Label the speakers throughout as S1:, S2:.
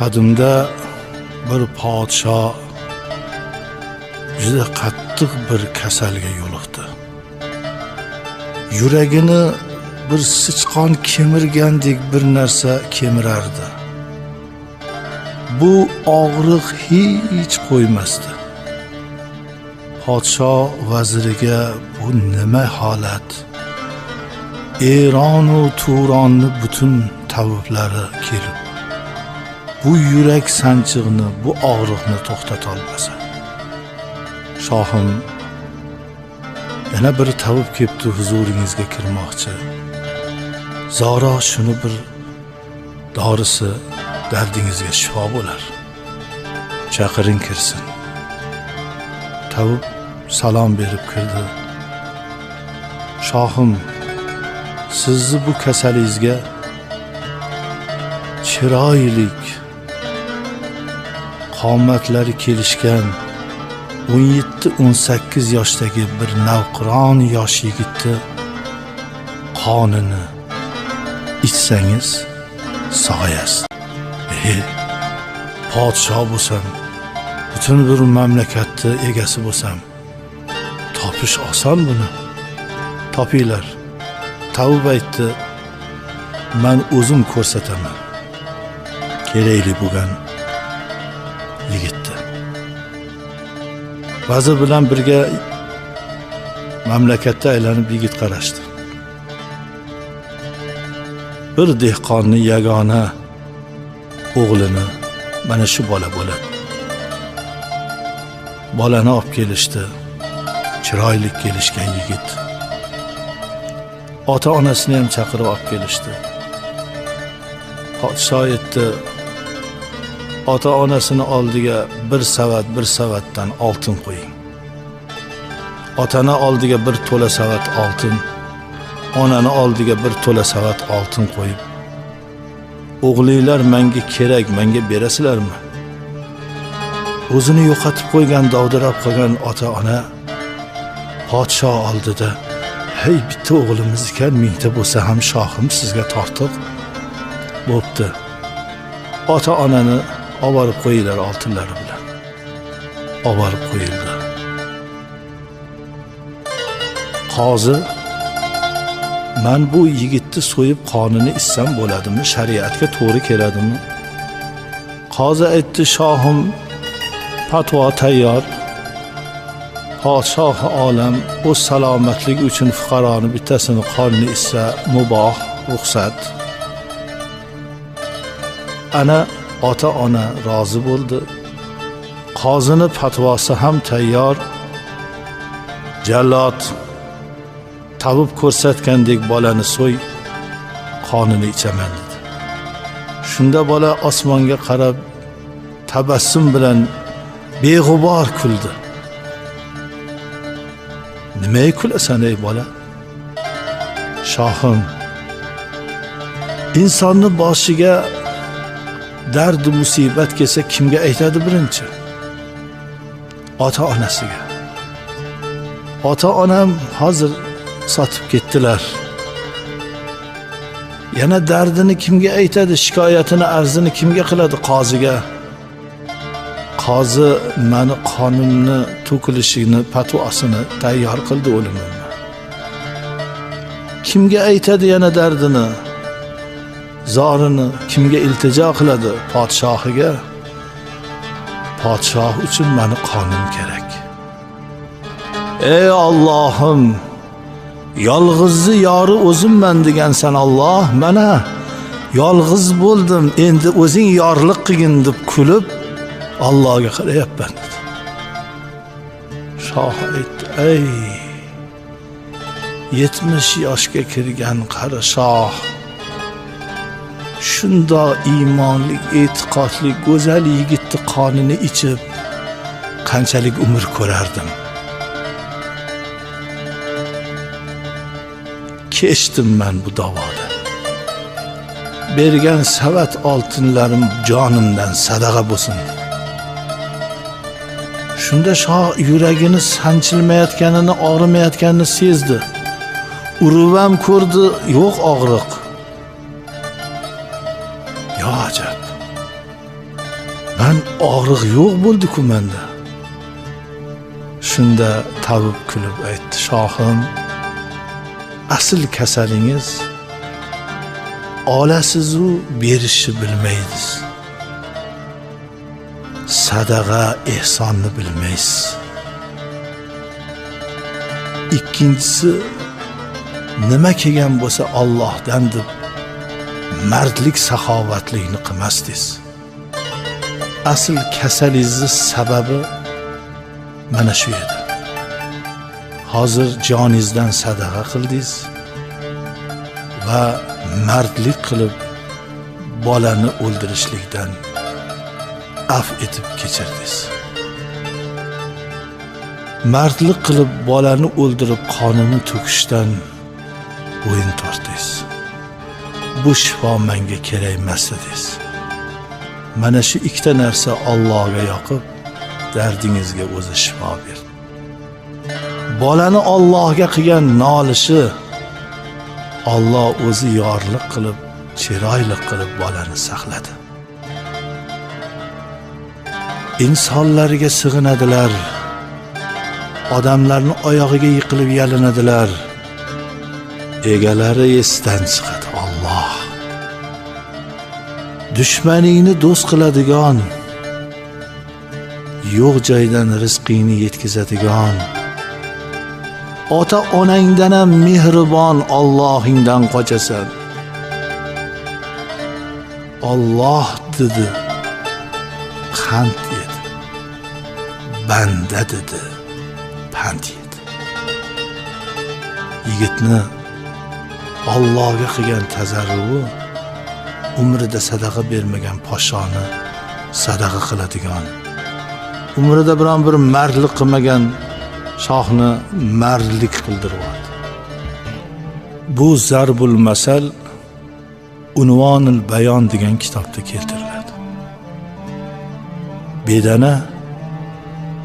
S1: Qadimda bir podshoh juda qattiq bir kasalga yo'liqdi. Yuragini bir sichqon kemirgandek bir narsa kemirardi. Bu og'riq hech qo'ymasdi. Podshoh vaziriga bu nima holat? Eron va Turonni butun tabiblari kelib bu yurak sanchig'ini, bu og'riqni to'xtata olmasa. Shohim, yana bir tabib kelibdi, huzuringizga kirmoqchi. Zora shuni bir dorisi dardingizga shifo bo'lar. Chaqiring kirsin. Tabib salom berib kirdi. Shohim, sizni bu kasalingizga chiroylik, qomatlari kelishgan 17-18 yoshdagi bir navqiron yosh yigitni qonini ichsangiz sog'ayasiz. Podshoh bo'lsam, butun bir mamlakatni egasi bo'lsam, topish oson buni. Topinglar. Tabib aytdi, men o'zim ko'rsataman kerakli bo'lgan yigitni. Vazir bilan birga mamlakatda aylanib yigit qarashdi. Bir dehqonni yagona o'g'lini mana shu bola bo'ladi. Bolani olib kelishdi. Chiroyli kelishgan yigit. Ota-onasini ham chaqirib olib kelishdi. Podshoh aytdi, ota-onasini oldiga bir savatdan oltin qo'ying. Otani oldiga bir to'la savat oltin, onani oldiga bir to'la savat oltin qo'yib, o'g'linglar menga kerak, menga berasizlarmi? O'zini yo'qotib qo'ygan, dovdirab qolgan ota-ona podshoh oldida, hey, bitta o'g'limiz ekan, mingta bo'lsa ham shohim sizga tortiq bo'pti. Ota-onani olib qo'yinglar oltinlari bilan. Olib qo'yildi. Qozi, men bu yigitni so'yib qonini ichsam bo'ladimi? Shariatga to'g'ri keladimi? Qozi aytdi, shohim, fatvo tayyor. Podshoh olam o'z salomatligi uchun fuqaroni bittasini qonini ichsa muboh, ruxsat. Ana ota-ona rozi bo'ldi. Qozini fatvosi ham tayyor. Jallod tabib ko'rsatgandek bolani so'y, qonini ichaman dedi. Shunda bola osmonga qarab tabassum bilan beg'ubor kuldi. Nimaga kulasan ey bola? Shohim, insonni boshiga dard musibat kelsa kimga aytadi birinchi? Ota-onasiga. Ota-onam hozir sotib ketdilar. Yana dardini kimga aytadi? Shikoyatini, arzini kimga qiladi? Qoziga. Qozi meni qonimni to'kilishini, fatvosini tayyor qildi o'limimni. Kimga aytadi yana dardini? Zorini kimga iltijo qiladi? Podshohiga. Podshoh uchun meni qonim kerak. Ey Allohim, yolg'izni yori o'zimman degansan Alloh, mana yolg'iz bo'ldim, endi o'zing yorliq qilgin deb kulib Allohga qarayapman dedi. Shoh aytdi, ey 70 yoshga kirgan qari shoh, shunda iymonli, e'tiqodli, go'zal yigitni qonini ichib qanchalik umr ko'rardim. Kechdim men bu davoda. Bergan savat oltinlarim jonimdan sadaqa bo'lsin. Shunda shoh yuragini sanchilmayotganini, og'rimayotganini sezdi. Uruvam ko'rdi, yo'q og'riq. Yo ajab. og'riq yo'q bo'ldi-ku menda. Shunda tabib kulib aytdi: "Shohim, asl kasalingiz olasiz-u berishni bilmaysiz. Sadaqa, ehsonni bilmaysiz. Ikkinchisi, nima kelgan bo'lsa Allohdan deb mardlik, saxovatlikni qilmasdingiz. Asl kasalingiz sababi mana shu edi. Hozir joningizdan sadaqa qildingiz va mardlik qilib bolani o'ldirishlikdan af etib kechirdingiz. Mardlik qilib bolani o'ldirib qonini to'kishdan bo'yin tortdingiz. Bu shifo menga kerak emas dedingiz. Mana shu ikkita narsa Allohga yoqib, dardingizga o'zi shifo berdi. Bolani Allohga qilgan nolishi Alloh o'zi yorliq qilib, chiroyli qilib bolani saqladi. İnsanlarga sig'inadilar. Odamlarning oyog'iga yiqilib yalinadilar. Egalari esdan chiqadi. Alloh dushmaningni do'st qiladigan, yo'q joydan rizqingni yetkazadigan, ota onangdan ham mehribon Allohingdan qochasan. Alloh dedi, qand yedi. Banda dedi, pand yedi. Yigitni Allohga qilgan tazarruvi umrida sadaqa bermagan poshoni sadaqa qiladigan, umrida biron bir mardlik qilmagan shohni mardlik qildiryapti. Bu Zarbul Masal Unvonul Bayon degan kitobda keltiriladi. Bedana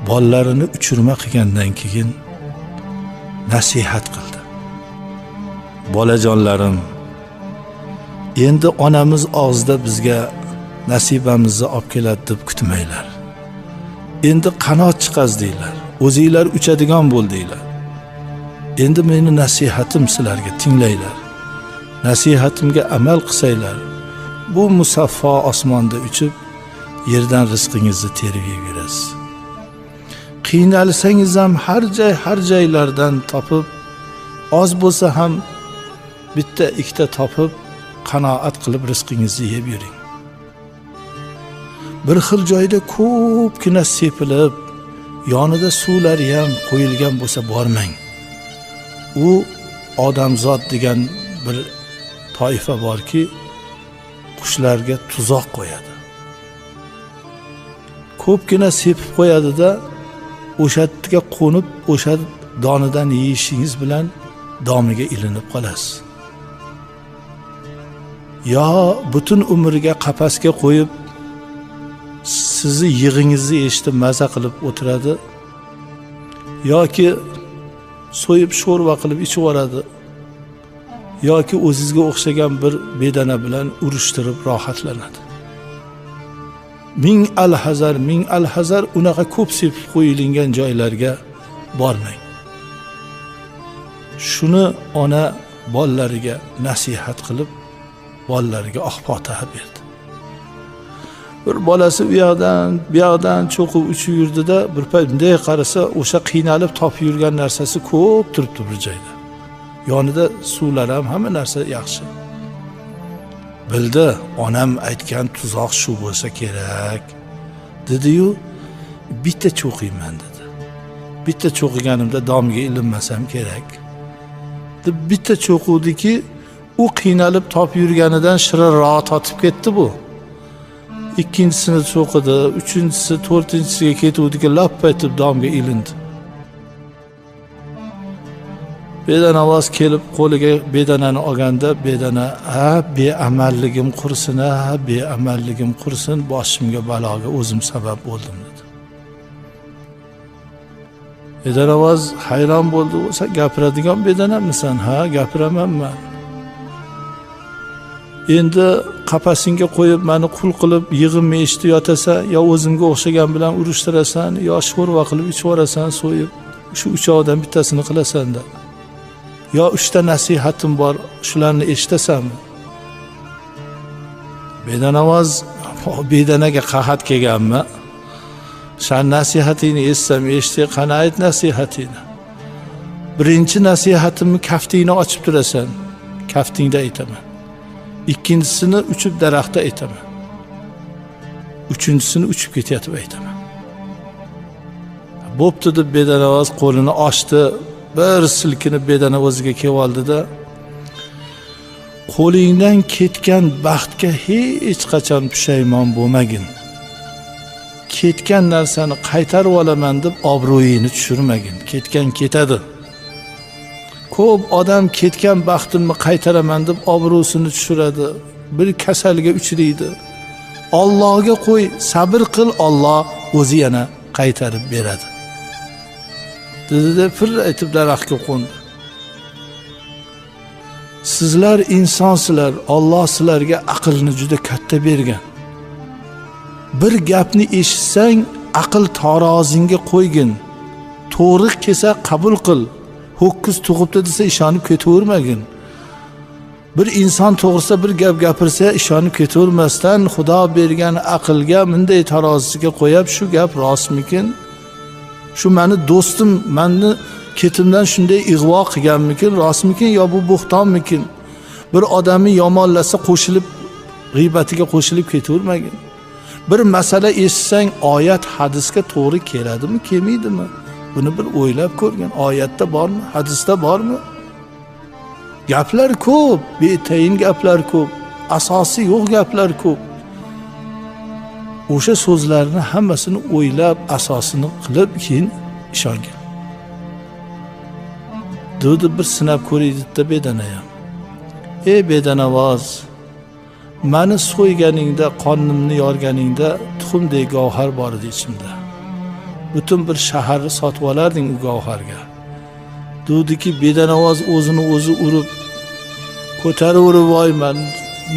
S1: bolalarini uchirma qilgandan keyin nasihat qildi. Bolajonlarim, endi onamiz og'zida bizga nasibamizni olib keladi deb kutmanglar. Endi qanot chiqazdinglar, o'zinglar uchadigan bo'ldinglar. Endi meni nasihatim sizlarga tinglanglar. Nasihatimga amal qilsanglar, bu musaffo osmonda uchib, yerdan rizqingizni terib yeyverasiz. Qiynalsangiz ham har joylardan topib, oz bo'lsa ham bitta ikkita topib, qanoat qilib rizqingizni yeb yuring. Bir xil joyda ko'pgina sepilib, yonida suvlari ham qo'yilgan bo'lsa bormang. U odamzod degan bir toifa borki, qushlarga tuzoq qo'yadi. Ko'pgina sepib qo'yadi-da, o'sha yerga qo'nib, o'sha donidan yeyishingiz bilan domiga ilinib qolasiz. Yo butun umriga qafasga qo'yib, sizni yig'ingizni eshitib maza qilib o'tiradi, yoki so'yib sho'rva qilib ichib yuboradi, yoki o'zingizga o'xshagan bir bedana bilan urushtirib rohatlanadi. Ming alhazar unaqa ko'p sepib qo'yilgan joylarga bormang. Shuni ona bolalariga nasihat qilib, bolalariga oq-fotiha berdi. Bir bolasi u yoqdan cho'qib uchib yurdida, bir payt bunday qarasa, o'sha qiynalib topib yurgan narsasi ko'p turibdi bir joyda. Yonida suvlar ham, hamma narsa yaxshi. Bildi, onam aytgan tuzoq shu bo'lsa kerak, dedi-yu, bitta cho'qiyman dedi. Bitta cho'qiganimda domiga ilinmasam kerak. Deb bitta cho'quvdiki, u qiynalib topib yurganidan shirinroq totib ketdi bu. Ikkinchisini cho'qidi, uchinchisi, to'rtinchisiga ketuvdiki, lap etib domiga ilindi. Bedanavoz kelib qo'liga bedanani olganda, bedana, beamalligim qursin, beamalligim qursin, boshimga baloga o'zim sabab bo'ldim dedi. Bedanavoz hayron bo'ldi. Sen gapiradigan bedanamisan? Ha, gapiramanman. Endi qafasingga qo'yib meni qul qilib yig'im eshitib yotasa, yo o'zimga o'xshagan bilan urushtirasan, yo sho'rva qilib ichib yuborasan, so'yib shu uchoqdan bittasini qilasan-da. Yo 3 ta nasihatim bor, shularni eshitasanmi? Bedanavoz bedanaga qahat kelganmi? Shan nasihatingni eshitsam, eshitay, qani ayt nasihatingni. Birinchi nasihatimni kaftingni ochib turasan, kaftingda aytaman. Ikkinchisini uchib daraxtda aytaman. Uchinchisini uchib ketayotib aytaman. Bo'pti deb bedanavoz qo'lini ochdi, bir silkinib bedanavoziga kelib oldi-da, qo'lingdan ketgan baxtga hech qachon pushaymon bo'lmagin. Ketgan narsani qaytarib olaman deb obro'yingni tushirmagin. Ketgan ketadi. Ko'p odam ketgan baxtimni qaytaraman deb obro'sini tushiradi, bir kasalga uchraydi. Allohga qo'y, sabr qil, Alloh o'zi yana qaytarib beradi. Dedi-da fir aytib daraxtga qo'ndi. Sizlar insonsizlar, Alloh sizlarga aqlni juda katta bergan. Bir gapni eshitsang, aql tarozingga qo'ygin. To'g'ri kelsa qabul qil. Ho'kiz tug'ibdi desa ishonib ketavermagin. Bir inson to'g'risa bir gap gapirsa ishonib ketavermasdan Xudo bergan aqlga bunday tarozisiga qo'yib, shu gap rostmikin? Shu meni do'stim, meni ketimdan shunday ig'vo qilganmikin, rostmikin yo bu bo'xtonmikin? Bir odamni yomonlasa qo'shilib, g'ibatiga qo'shilib ketavermagin. Bir masala eshitsang, oyat hadisga to'g'ri keladimi, kelmaydimi? Buni bir o'ylab ko'rgin. Oyatda bormi, hadisda bormi? Gaplar ko'p, betayin gaplar ko'p, asosi yo'q gaplar ko'p. O'sha so'zlarni hammasini o'ylab, asosini qilib keyin ishongin. Dedi bir sinab ko'raydi-da bedanayam. Ey bedanavoz, meni so'yganingda, qonimni yorganingda tuxumdek gavhar bor edi ichimda. Butun bir shaharni sotib olarding u gavharga. Dediki bedanavoz o'zini o'zi urib, ko'taraverib, voy men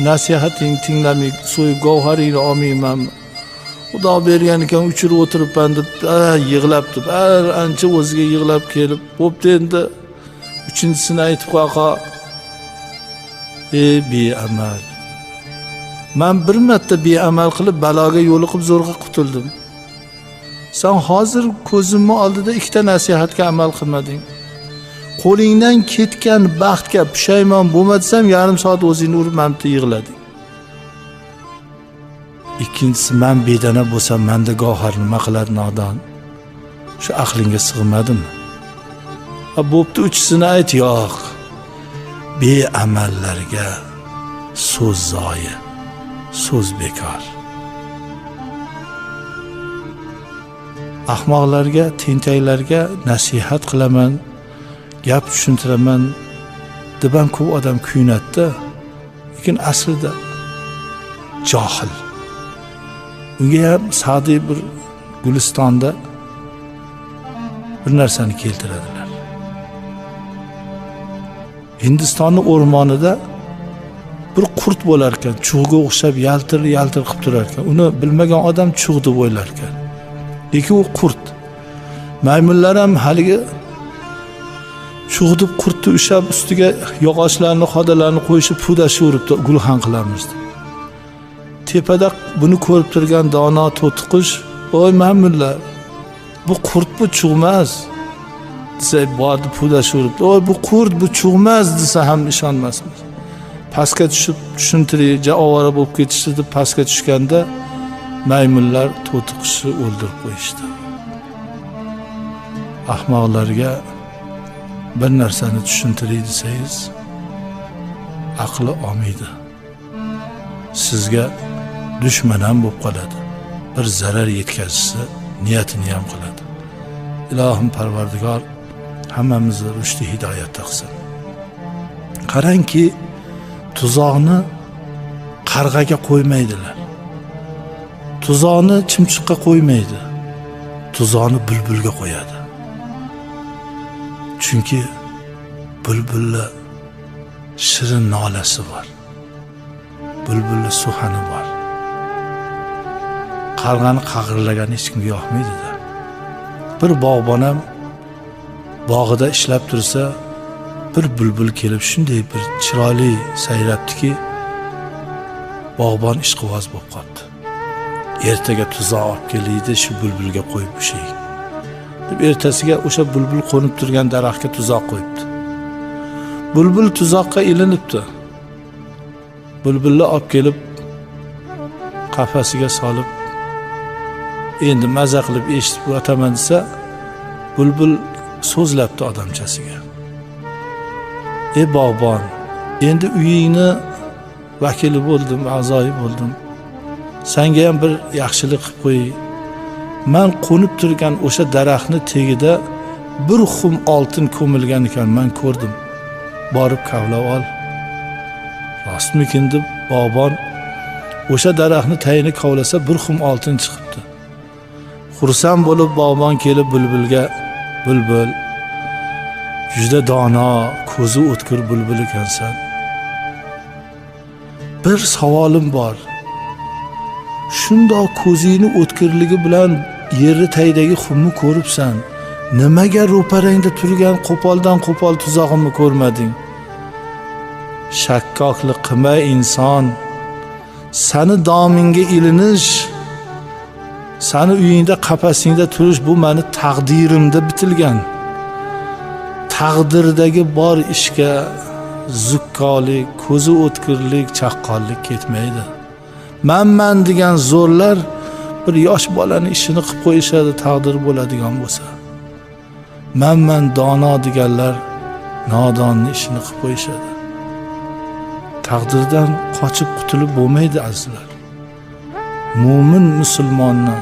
S1: nasihating tinglamay, so'yib gavharingni olmayman. Xudo bergan ekan uchirib o'tiribman deb yig'lab deb, ancha o'ziga yig'lab kelib, bo'pti endi uchinchisini aytib qo'yqa. Ey beamal. Men bir marta beamal qilib baloga yo'liqib zo'rg'a qutuldim. Sen hozir ko'zimni oldida 2 ta nasihatga amal qilmading. Qo'lingdan ketgan baxtga pushaymon bo'lmasam, yarim soat o'zingni urib mamta yig'lading. Ikkinchisi, men bedana bo'lsam, menda gavhar nima qiladi nodon? Shu aqlingga sig'madimi? Bo'pti, uchisini ayt. Yo'q. Beamallarga so'z zoyi, so'z bekor. Ahmoqlarga, tentaklarga nasihat qilaman, gap tushuntiraman deb ham ko'p odam kuyunadi-da. Lekin aslida johil. Unga ham Sa'diy bir Gulistonda bir narsani keltiradilar. Hindistonning o'rmonida bir qurt bo'lar ekan, chug'ga o'xshab yaltir-yaltir qilib turar ekan. Uni bilmagan odam chug' deb o'ylar ekan. Lekin u qurt. Maymunlar ham haligi chug' deb qurtni ushab ustiga yog'ochlarni, xodalarni qo'yishib pudashib gulxan qilamiz. Tepada buni ko'rib turgan dono to'tiqush, "Voy maymunlar, bu qurt, bu chug'mas." desa, bordi pudashib, "Voy bu qurt, bu chug'mas" desa ham ishonmasmiz. Pastga tushib tushuntirib, javora bo'lib ketishdi deb pastga tushganda maymunlar to'tiqushni o'ldirib qo'yishdi. Ahmoqlarga bir narsani tushuntiray desangiz, aqli olmaydi. Sizga dushman ham bo'lib qoladi. Bir zarar yetkazsa, niyatini ham qiladi. Ilohim Parvardigor hammamizni rushdi hidoyatda qilsin. Qarangki, tuzoqni qarg'aga qo'ymaydilar. Tuzoqni chimchiqqa qo'ymaydi. Tuzoqni bulbulga qo'yadi. Chunki bulbullar shirin nolasi bor. bulbulli suhani bor. Qarg'ani qag'irlagan hech kimga yoqmaydi-da. Bir bog'bon ham bog'ida ishlab tursa, bir bulbul kelib shunday bir chiroyli sayrabdiki, bog'bon ishqiboz bo'lib qoldi. Ertaga tuzoq olib keldi, shu bulbulga qo'yib ushaylik deb ertasiga o'sha bulbul qo'nib turgan daraxtga tuzoq qo'yibdi. Bulbul tuzoqqa ilinibdi. Bulbulni olib kelib qafasiga solib, endi maza qilib eshitib o'taman desa, bulbul so'zlabdi odamchasiga. Ey bog'bon, endi uyingni vakili bo'ldim, a'zoyi bo'ldim. Senga ham bir yaxshilik qilib qo'y. Men qo'nib turgan o'sha daraxtni tagida bir xum oltin ko'milgan ekan, men ko'rdim. Borib kavlab ol. Rostmikin deb bog'bon o'sha daraxtni tagini kavlasa bir xum oltin chiqibdi. Xursand bo'lib bog'bon kelib bulbulga, bulbul, juda dono, ko'zi o'tkir bulbul ekansan. Bir savolim bor. Shundoq ko'zingni o'tkirligi bilan yerni tagidagi xumni ko'ribsan. Nimaga ro'parangda turgan qo'poldan qo'pol tuzog'imni ko'rmading? Shakkoklik qilma inson. Sani domingga ilinish, sani uyingda qafasingda turish bu meni taqdirimda bitilgan. Taqdirdagi bor ishga zukkolik, ko'zi o'tkirlik, chaqqonlik ketmaydi. Men degan zo'rlar bir yosh bolani ishini qilib qo'yishadi, taqdir bo'ladigan bo'lsa. Men dono deganlar nodonni ishini qilib qo'yishadi. Taqdirdan qochib qutulib bo'lmaydi azizlar. Mo'min musulmonni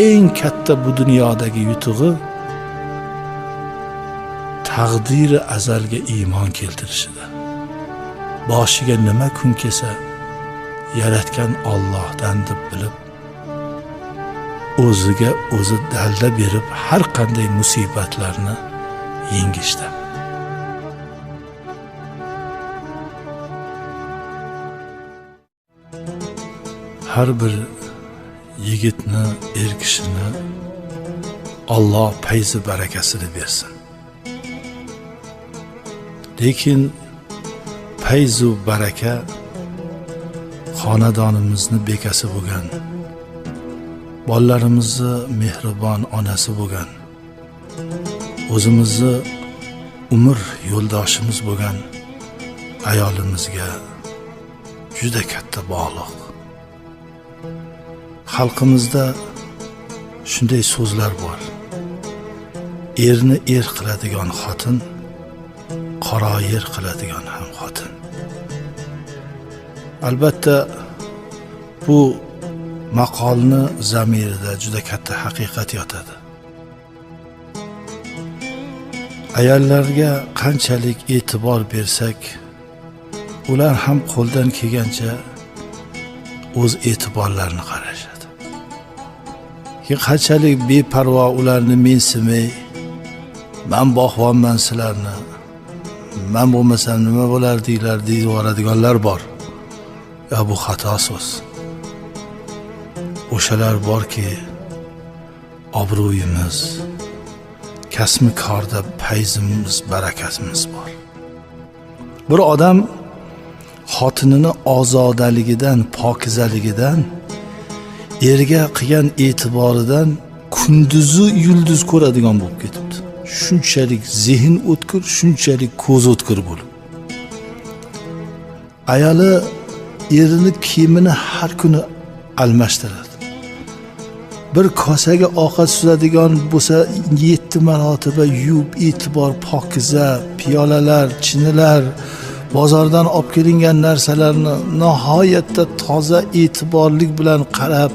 S1: eng katta bu dunyodagi yutug'i taqdiri azalga iymon keltirishida. Boshiga nima kun kelsa, yaratgan Allohdan deb bilib, o'ziga o'zi dalda berib har qanday musibatlarni yengishda. Har bir yigitni, er kishini Alloh fayzi barakasini bersin. Lekin fayzu baraka xonadonimizni bekasi bo'lgan, bolalarimizni mehribon onasi bo'lgan, o'zimizni umr yo'ldoshimiz bo'lgan ayolimizga juda katta bog'liq. Xalqimizda shunday so'zlar bor. Erni er qiladigan xotin, qaro yer qiladigan ham xotin. Albatta bu maqolni zamirida juda katta haqiqat yotadi. Ayollarga qanchalik e'tibor bersak, ular ham qo'ldan kelgancha o'z e'tiborlarini qarashadi. Qanchalik beparvo ularni mensimay, men boqvonman sizlarni, men bo'lmasam nima bo'lardinglar deyib yuboradiganlar bor. Ya bu xato so'z. O'shalar borki, obro'yimiz, kasmi korda fayzimiz, barakatimiz bor. Bir odam xotinini ozodaligidan, pokizaligidan, erga qilgan e'tiboridan kunduzi yulduz ko'radigan bo'lib ketibdi. Shunchalik zehn o'tkir, shunchalik ko'z o'tkir bo'lib. Ayoli erini kiyimini har kuni almashtiradi. Bir kosaga ovqat suzadigan bo'lsa 7 marotaba yuvib, e'tibor, pokiza, piyolalar, chinilar, bozordan olib kelingan narsalarni nihoyatda toza e'tiborlik bilan qarab,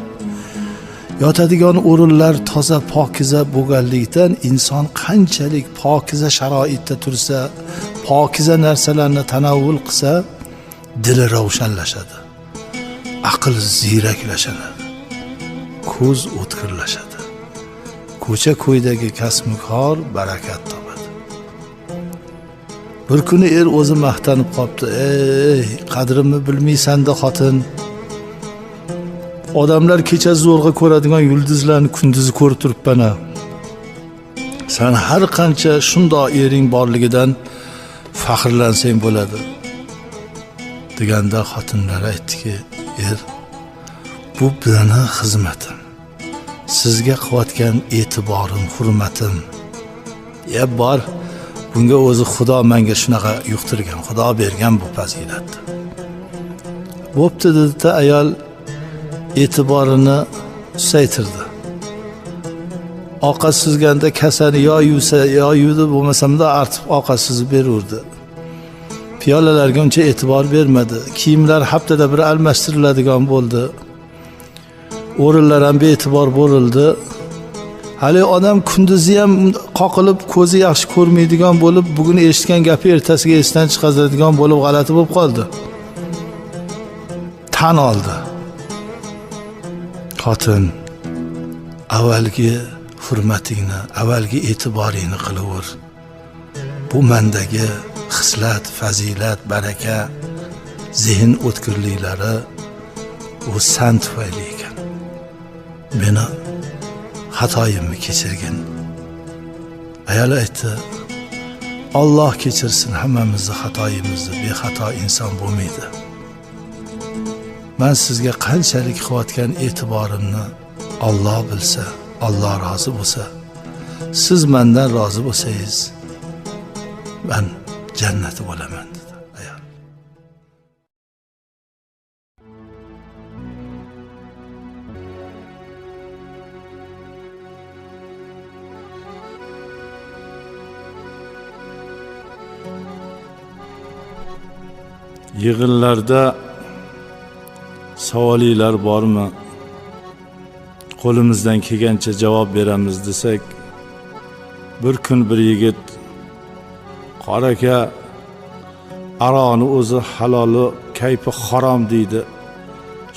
S1: yotadigan o'rinlar toza, pokiza bo'lganligidan inson qanchalik pokiza sharoitda tursa, pokiza narsalarni tanovvul qilsa, dili ravshanlashadi, aql ziyraklashadi, ko'z o'tkirlashadi, ko'cha-ko'ydagi kasb-kor barakat topadi. Bir kuni er o'zi maqtanib qopti. Ey, qadrimni bilmaysan-da xotin. Odamlar kecha zo'rg'a ko'radigan yulduzlarni kunduzi ko'rib turibman-a. Sen har qancha shundoq ering borligidan faxrlansang bo'ladi. Deganda xotinlar aytdiki, er, bu meni xizmatim. Sizga qilayotgan e'tiborim, hurmatim. Bor, bunga o'zi Xudo menga shunaqa yuqtirgan, Xudo bergan bu fazilatni. Bo'pti dedi-da, ayol e'tiborini susaytirdi. Ovqat suzganda kasani yo yuvsa, yo yuvdi, bo'lmasamda artib ovqat suzib berurdi. Piyolalarga uncha e'tibor bermadi. Kiyimlar haftada bir almashtiriladigan bo'ldi. O'rinlar ham bee'tibor bo'ldi. Hali odam kunduzi ham qoqilib, ko'zi yaxshi ko'rmaydigan bo'lib, bugun eshitgan gapi ertasiga esdan chiqazadigan bo'lib g'alati bo'lib qoldi. Tan oldi. Xotin, avvalgi hurmatingni, avvalgi e'tiboringni qilaver. Bu mendagi xislat, fazilat, baraka, zehn o'tkirliklari u san tufayli ekan. Meni xatoyimni kechirgin. Ayol aytdi, Alloh kechirsin hammamizni xatoyimizni, bexato inson bo'lmaydi. Men sizga qanchalik qilayotgan e'tiborimni Alloh bilsa, Alloh rozi bo'lsa, siz mendan rozi bo'lsangiz, men jannati bo'laman dedi ayol. Yig'inlarda savollar bormi? Qo'limizdan kelgancha javob beramiz desak, bir kun bir yigit qora aka aroqni o'zi haloli, kayfi harom deydi.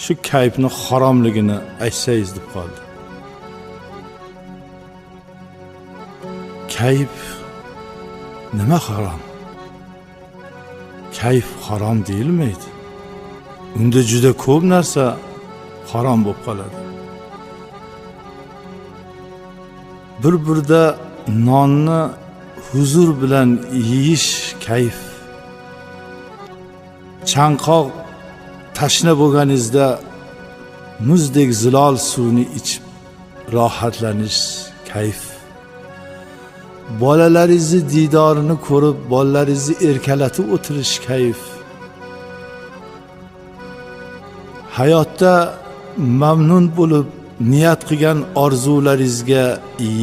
S1: Shu kayfni haromligini aytsangiz deb qoldi. Kayf nima harom? Kayf harom deyilmaydi. Unda juda ko'p narsa harom bo'lib qoladi. Bir-birda nonni huzur bilan yeyish kayf. Chanqoq tashna bo'lganingizda muzdek zilol suvni ichib rohatlanish kayf. Bolalaringizni didorini ko'rib, bolalaringizni erkalatib o'tirish kayf. Hayotda mamnun bo'lib, niyat qilgan orzularingizga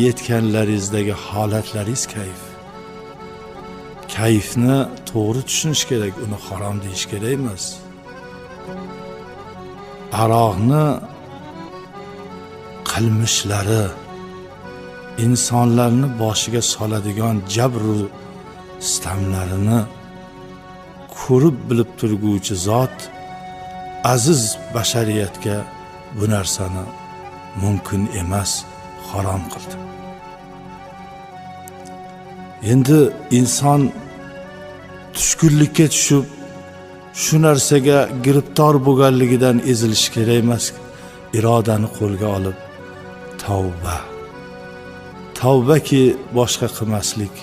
S1: yetganlaringizdagi holatlaringiz kayf. Kayfni to'g'ri tushunish kerak, uni harom deyish kerak emas. Aroqni qilmishlari insonlarni boshiga soladigan jabru sitamlarini ko'rib bilib turguvchi zot aziz bashariyatga bu narsani mumkin emas, harom qildi. Endi inson tushkunlikka tushib, shu narsaga giribtor bo'lganligidan ezilish kerak emas. Irodani qo'lga olib tavbaki boshqa qilmaslik.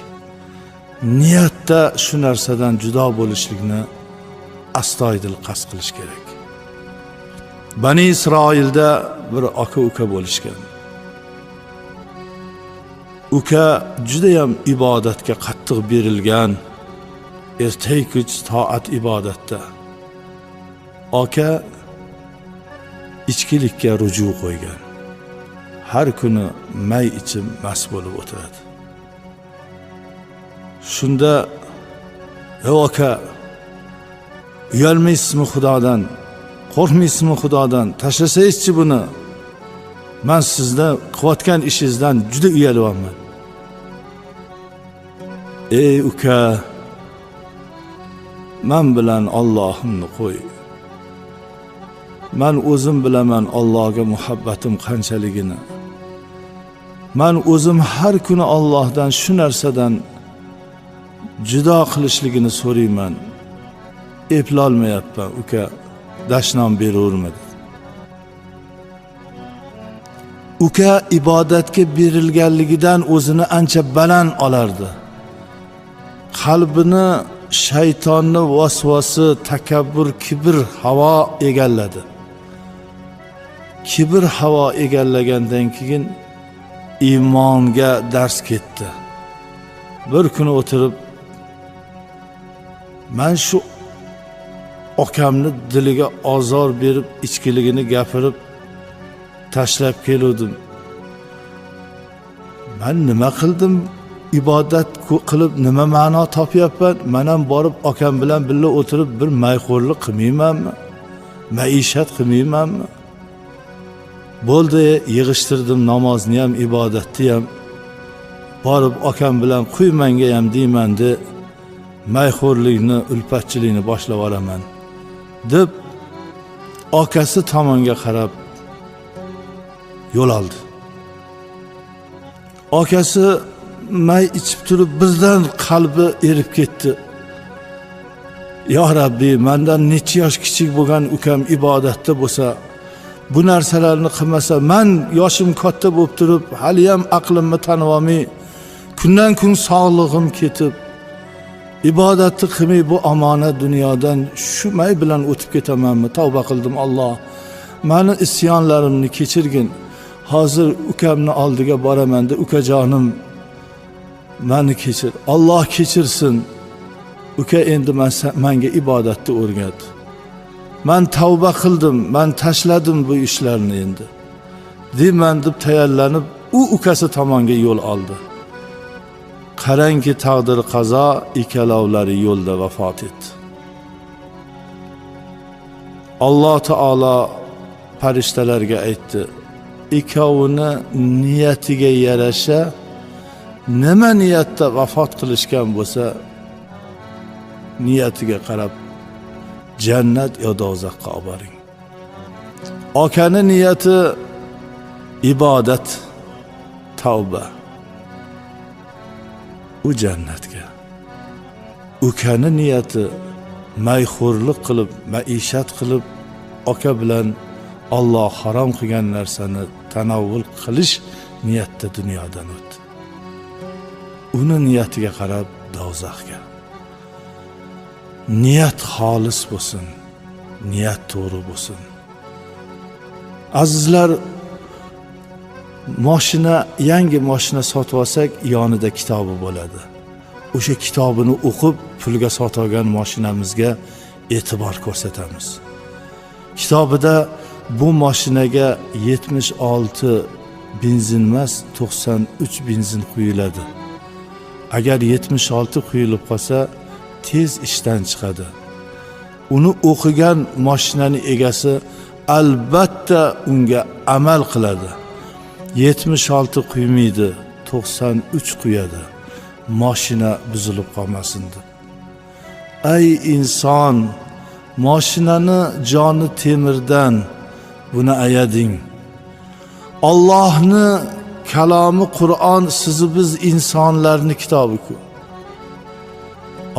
S1: Niyatda shu narsadan judo bo'lishlikni astoydil qasd qilish kerak. Bani Isroilda bir aka-uka bo'lishgan. Uka juda ham ibodatga qattiq berilgan, ertak-kech toat ibodatda. Aka ichkilikka ruju qo'ygan. Har kuni may ichib mast bo'lib o'tiradi. Shunda, "Ey aka, uyalmaysizmi Xudodan? Qo'rqmaysizmi Xudodan? Tashlasangizchi buni. Men sizdan qilayotgan ishingizdan juda uyalyapman." "Ey uka, men bilan Allohimni qo'y. Men o'zim bilaman Allohga muhabbatim qanchaligini. Men o'zim har kuni Allohdan shu narsadan judo qilishligini so'rayman. Eplolmayapman, uka, dashnom beravermadi. Uka ibodatga berilganligidan o'zini ancha baland olardi. Qalbini shaytonni vasvasi, takabbur, kibr havo egalladi. Kibr havo egallagandan keyin iymonga dars ketdi. Bir kuni o'tirib, men shu okamni diliga ozor berib, ichkiligini gapirib tashlab keldim. Men nima qildim? Ibodat qilib nima ma'no topyapman? Men ham borib akam bilan birga o'tirib bir mayxo'rlik qilmaymanmi? Maishat qilmaymanmi? Bo'ldi, yig'ishtirdim namozni ham, ibodatni ham. Borib akam bilan qo'ymanga ham deymanda, mayxo'rlikni, ulfatchilikni boshlab olaman deb akasi tomonga qarab yo'l oldi. Akasi may ichib turib birdan qalbi erib ketdi. Ya Rabbi, mendan necha yosh kichik bo'lgan ukam ibodatda bo'lsa, bu narsalarni qilmasa, men yoshim katta bo'lib turib, hali ham aqlimni tanib olmay, kundan kun sog'lig'im ketib, ibodatni qilmay bu omonat dunyodan shu may bilan o'tib ketamanmi? Tavba qildim, Alloh, meni isyonlarimni kechirgin. Hozir ukamni oldiga boraman-da, ukajonim, meni kechir. Alloh kechirsin. Uka, endi menga ibodatni o'rgat. Men tavba qildim, men tashladim bu ishlarni endi. Deyman deb tayyorlanib, u ukasi tomonga yo'l oldi. Qarangki, taqdir qazo, ikkalovlari yo'lda vafot etdi. Alloh taolo farishtalarga aytdi: ikkovini niyatiga yarasha nima niyatda vafot qilishgan bo'lsa, niyatiga qarab jannat yo do'zaxga olib boring. Akani niyati ibodat, tavba, u jannatga. Ukani niyati mayxo'rlik qilib, maishat qilib, aka bilan Alloh harom qilgan narsani tanovvul qilish niyatda dunyodan o'tdi. Uni niyatiga qarab do'zaxga. Niyat xolis bo'lsin, niyat to'g'ri bo'lsin. Azizlar, yangi mashina sotib olsak, yonida kitobi bo'ladi. O'sha kitobini o'qib, pulga sotib olgan mashinamizga e'tibor ko'rsatamiz. Kitobida bu mashinaga 76 benzin emas, 93 benzin quyiladi. Agar 76 quyilib qolsa, tez ishdan chiqadi. Uni o'qigan mashinaning egasi albatta unga amal qiladi. 76 quymaydi, 93 quyadi. Mashina buzilib qolmasin deb. Ey inson, mashinani joni temirdan, buni ayading. Allohni kalomi Qur'on sizni biz insonlarning kitobi-ku.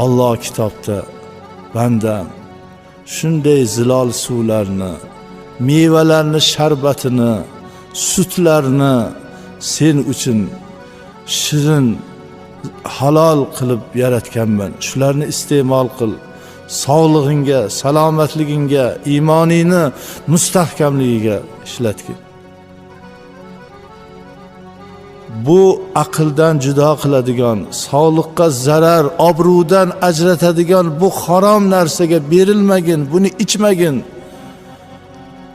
S1: Alloh kitobda bandam shunday zilol suvlarni, mevalarni sharbatini, sutlarni sen uchun shirin, halol qilib yaratganman. Shularni iste'mol qil. Sog'lig'ingga, salomatligingga, iymoningni mustahkamligiga ishlatgin. Bu aqldan judo qiladigan, sog'liqqa zarar, obro'dan ajratadigan bu harom narsaga berilmagin, buni ichmagin.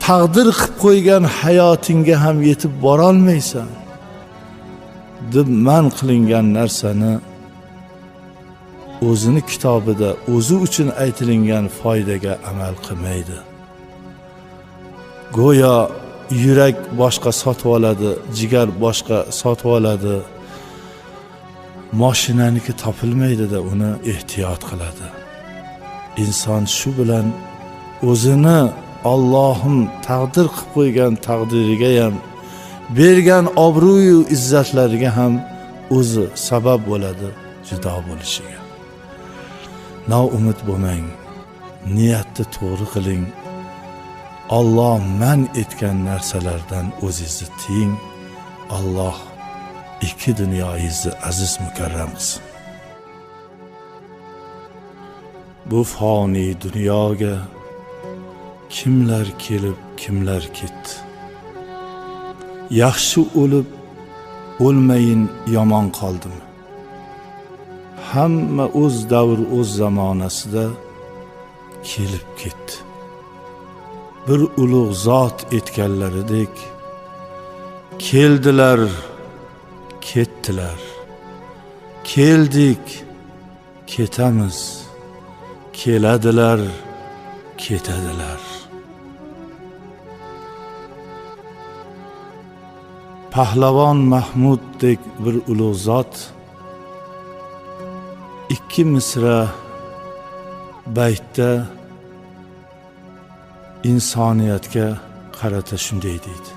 S1: Taqdir qilib qo'ygan hayotingga ham yetib bora olmaysan deb man qilingan narsani o'zini kitobida o'zi uchun aytilingan foydaga amal qilmaydi. Go'yo yurak boshqa sotib oladi, jigar boshqa sotib oladi. Mashinaniki topilmaydi-da, uni ehtiyot qiladi. Inson shu bilan o'zini Allohim taqdir qilib qo'ygan taqdiriga ham, bergan obro'yu izzatlariga ham o'zi sabab bo'ladi judo bo'lishiga. noumid bo'lmang, niyatni to'g'ri qiling. Alloh man etgan narsalardan o'zingizni tiying. Alloh ikki dunyoyingizni aziz mukarram qilsin. Bu fani dunyoga kimlar kelib, kimlar ketdi. Yaxshi o'lib, o'lmayin yomon qoldimi? Hamma o'z davr, o'z zamonasida kelib ketdi. Bir ulug' zot etganlaridek keldilar, ketdilar. Keldik, ketamiz. Keladilar, ketadilar. Pahlavon Mahmuddek bir ulug' zot ikki misra baytda insoniyatga qarata shunday deydi: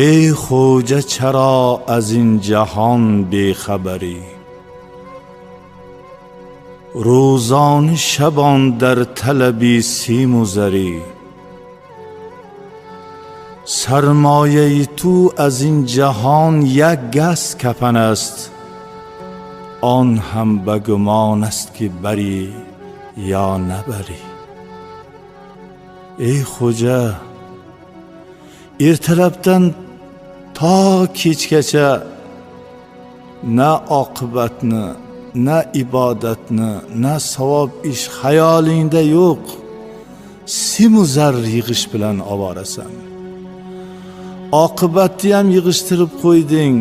S1: ey xo'ja, charo azin jahon bexabari, روزان شبان در طلبی سیم و زری. سرمایه تو از این جهان یک گس کفن است، آن هم به گمان است که بری یا نبری. ey xo'ja, ertalabdan to kechgacha na oqibatni, na ibodatni, na savob ish xayolingda yo'q. Simu zar yig'ish bilan ovorasan. Oqibatni ham yig'ishtirib qo'yding.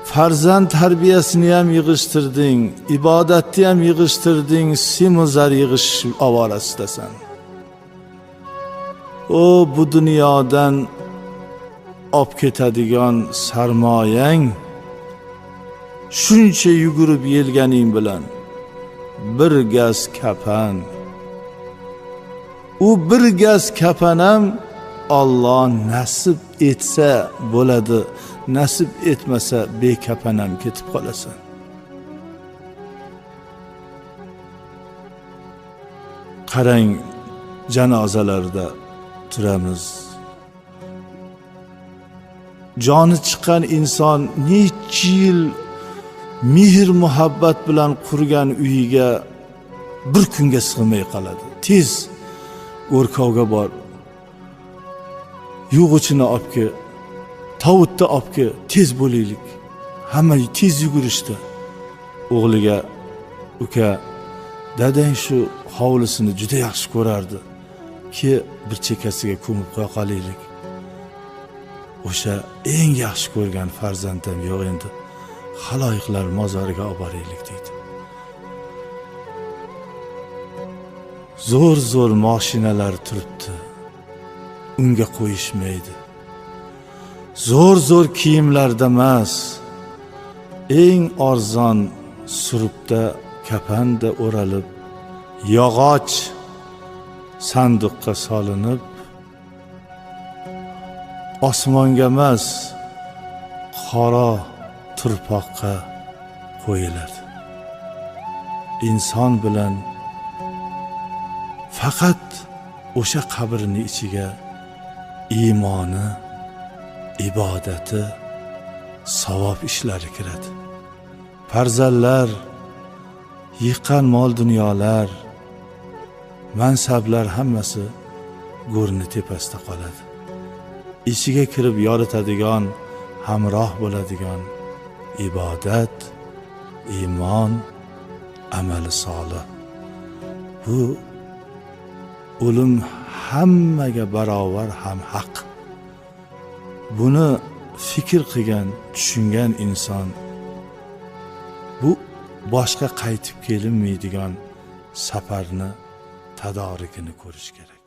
S1: Farzand tarbiyasini ham yig'ishtirding, ibodatni ham yig'ishtirding, simu zar yig'ish ovorasidasan. O bu dunyodan olib ketadigan sarmoyang shuncha yugurib yelganing bilan bir gaz kapan. U bir gaz kapan ham Alloh nasib etsa bo'ladi, nasib etmasa bekapan ham ketib qolasan. Qarang, janozalarda turamiz. Joni chiqqan inson necha yil mehr muhabbat bilan qurgan uyiga bir kunga sig'may qoladi. Tez o'rkovga bor, yo'g'ichini olib kel, tovutni olib kel, tez bo'laylik. Hamma tez yugurishdi. O'g'liga: uka, dadang shu hovlisini juda yaxshi ko'rardi, ki bir chekkasiga ko'mib qo'ya qolaylik. O'sha eng yaxshi ko'rgan farzandim yo'q endi, xaloyiqlar mozoriga olib boraylik deydi. Zo'r mashinalar turibdi, unga qo'yishmaydi. Zo'r kiyimlarda emas, eng arzon surubda, kafanda o'ralib, yog'och sanduqqa solinib, osmonga emas, qora turpoqqa qo'yiladi. Inson bilan faqat o'sha qabrning ichiga iymoni, ibodati, savob ishlari kiradi. Farzandlar, yiqqan mol dunyolar, mansablar hammasi go'rni tepasida qoladi. Ichiga kirib yoritadigan, hamroh bo'ladigan ibodat, iymon, amali solih. Bu o'lim hammaga barobar ham haq. Buni fikr qilgan, tushungan inson bu boshqa qaytib kelinmaydigan safarni tadorigini ko'rish kerak.